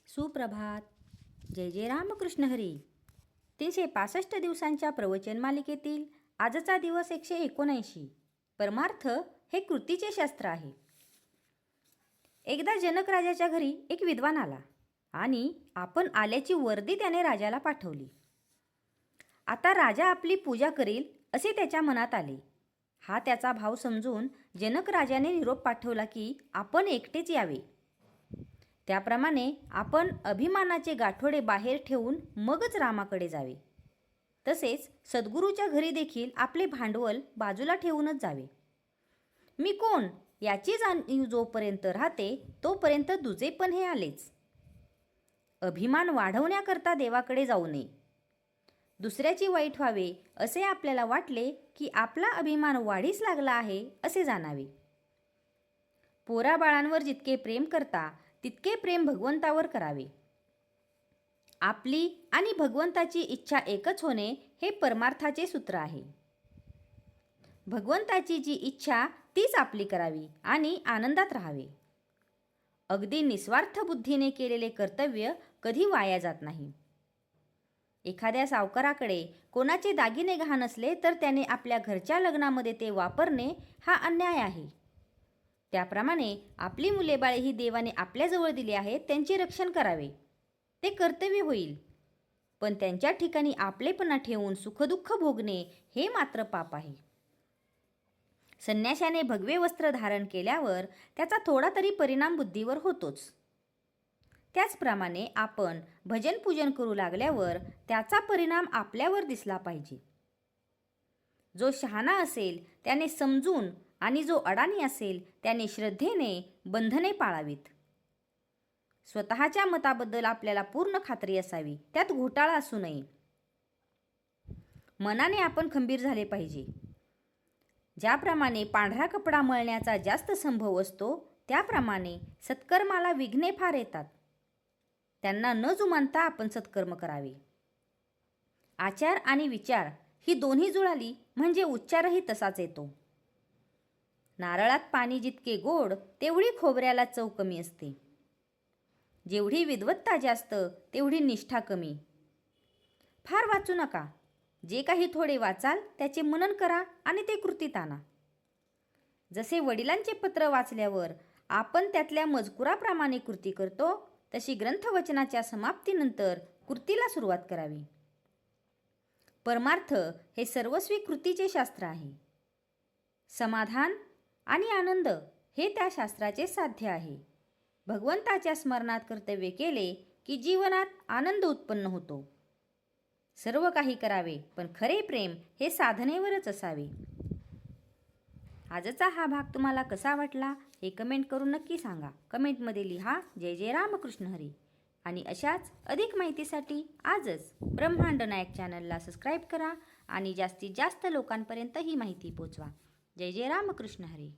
सुप्रभात. जय जय रामकृष्ण हरी. 365 दिवसांच्या प्रवचन मालिकेतील आजचा दिवस 179. परमार्थ हे कृतीचे शास्त्र आहे. एकदा जनक राजाच्या घरी एक विद्वान आला आणि आपण आल्याची वर्दी त्याने राजाला पाठवली. आता राजा आपली पूजा करील असे त्याच्या मनात आले. हा त्याचा भाव समजून जनक राजाने निरोप पाठवला की आपण एकटेच यावे. त्याप्रमाणे आपण अभिमानाचे गाठोडे बाहेर ठेवून मगच रामाकडे जावे. तसेच सद्गुरूच्या घरी देखील आपले भांडवल बाजूला ठेवूनच जावे. मी कोण याची जाणीव जोपर्यंत राहते तोपर्यंत दुजेपण हे आलेच. अभिमान वाढवण्याकरता देवाकडे जाऊ नये. दुसऱ्याची वाईट व्हावे असे आपल्याला वाटले की आपला अभिमान वाढीस लागला आहे असे जाणावे. पोराबाळांवर जितके प्रेम करता तितके प्रेम भगवंतावर करावे. आपली आणि भगवंताची इच्छा एकच होणे हे परमार्थाचे सूत्र आहे. भगवंताची जी इच्छा तीच आपली करावी आणि आनंदात राहावे. अगदी निस्वार्थ बुद्धीने केलेले कर्तव्य कधी वाया जात नाही. एखाद्या सावकाराकडे कोणाचे दागिने गहाण असले तर त्याने आपल्या घरच्या लग्नामध्ये ते वापरणे हा अन्याय आहे. त्याप्रमाणे आपली मुलेबाळे ही देवाने आपल्याजवळ दिली आहेत, त्यांचे रक्षण करावे. ते कर्तव्य होईल. पण त्यांच्या ठिकाणी आपलेपणा ठेवून सुखदुःख भोगणे हे मात्र पाप आहे. संन्याशाने भगवे वस्त्र धारण केल्यावर त्याचा थोडा तरी परिणाम बुद्धीवर होतोच. त्याचप्रमाणे आपण भजन पूजन करू लागल्यावर त्याचा परिणाम आपल्यावर दिसला पाहिजे. जो शहाणा असेल त्याने समजून आणि जो अडाणी असेल त्याने श्रद्धेने बंधने पाळावीत. स्वतःच्या मताबद्दल आपल्याला पूर्ण खात्री असावी, त्यात घोटाळा असू नये. मनाने आपण खंबीर झाले पाहिजे. ज्याप्रमाणे पांढरा कपडा मळण्याचा जास्त संभव असतो त्याप्रमाणे सत्कर्माला विघ्ने फार येतात. त्यांना न जुमानता आपण सत्कर्म करावे. आचार आणि विचार ही दोन्ही जुळाली म्हणजे उच्चारही तसाच येतो. नारळात पाणी जितके गोड तेवढी खोबऱ्याला चव कमी असते. जेवढी विद्वत्ता जास्त तेवढी निष्ठा कमी. फार वाचू नका. जे काही थोडे वाचाल त्याचे मनन करा आणि ते कृतीत आणा. जसे वडिलांचे पत्र वाचल्यावर आपण त्यातल्या मजकुराप्रमाणे कृती करतो तशी ग्रंथवचनाच्या समाप्तीनंतर कृतीला सुरुवात करावी. परमार्थ हे सर्वस्वी कृतीचे शास्त्र आहे. समाधान आणि आनंद हे त्या शास्त्राचे साध्य आहे. भगवंताच्या स्मरणात कर्तव्य केले की जीवनात आनंद उत्पन्न होतो. सर्व काही करावे पण खरे प्रेम हे साधनेवरच असावे. आजचा हा भाग तुम्हाला कसा वाटला हे कमेंट करून नक्की सांगा. कमेंटमध्ये लिहा जय जय रामकृष्ण हरी. आणि अशाच अधिक माहितीसाठी आजच ब्रह्मांड नायक चॅनलला सबस्क्राईब करा आणि जास्तीत जास्त लोकांपर्यंत ही माहिती पोचवा. जय जय रामकृष्ण हरी.